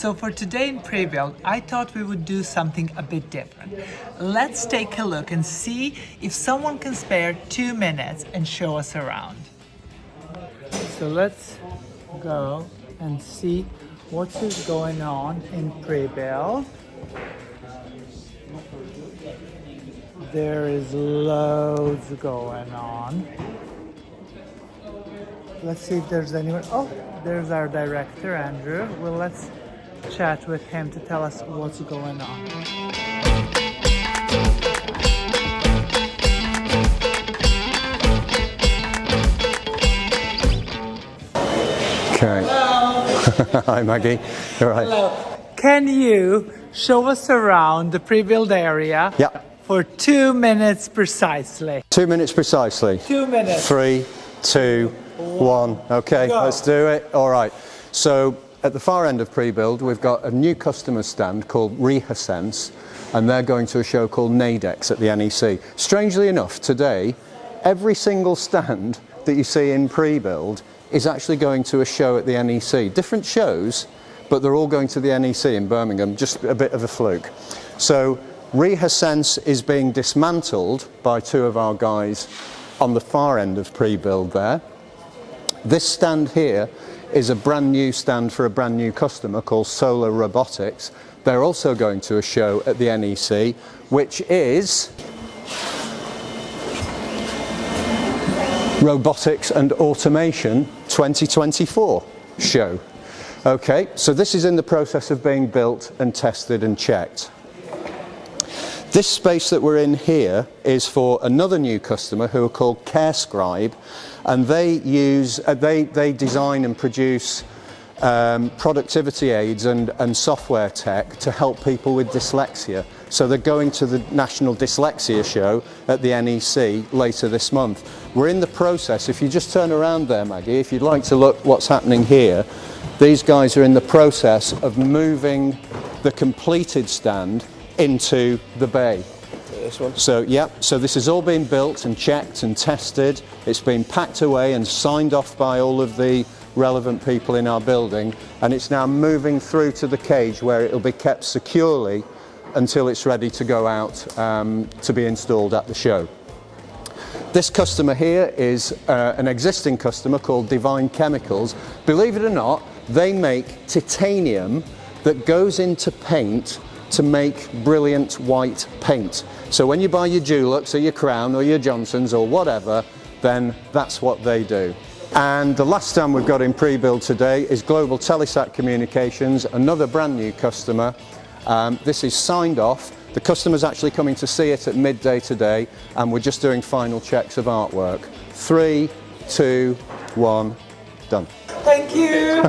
So for today in pre-build, I thought we would do something a bit different. Let's take a look and see if someone can spare 2 minutes and show us around. So let's go and see what is going on in pre-build. There is loads going on. Let's see if there's anyone. Oh, there's our director, Andrew. Well, let's chat with him to tell us what's going on. Okay. Hi, Maggie. All right. Hello. Can you show us around the pre-build area? Yeah. For 2 minutes precisely. 2 minutes precisely. 2 minutes. 3, 2, 1. Okay, Go. let's do it. All right. So at the far end of pre-build, we've got a new customer stand called Rehasense, and they're going to a show called Nadex at the NEC. Strangely enough, today, every single stand that you see in pre-build is actually going to a show at the NEC. Different shows, but they're all going to the NEC in Birmingham, just a bit of a fluke. So Rehasense is being dismantled by 2 of our guys on the far end of pre-build there. This stand here is a brand new stand for a brand new customer called Solar Robotics. They're also going to a show at the NEC, which is Robotics and Automation 2024 show. Okay, so this is in the process of being built and tested and checked. This space that we're in here is for another new customer who are called CareScribe, and they design and produce productivity aids and software tech to help people with dyslexia. So they're going to the National Dyslexia Show at the NEC later this month. We're in the process, if you just turn around there, Maggie, if you'd like to look what's happening here, these guys are in the process of moving the completed stand into the bay. This one? So yeah, so this has all been built and checked and tested. It's been packed away and signed off by all of the relevant people in our building, and it's now moving through to the cage where it'll be kept securely until it's ready to go out to be installed at the show. This customer here is an existing customer called Divine Chemicals. Believe it or not, they make titanium that goes into paint to make brilliant white paint. So when you buy your Dulux or your Crown or your Johnsons or whatever, then that's what they do. And the last stand we've got in pre-build today is Global Telesat Communications, another brand new customer. This is signed off. The customer's actually coming to see it at midday today, and we're just doing final checks of artwork. 3, 2, 1, done. Thank you.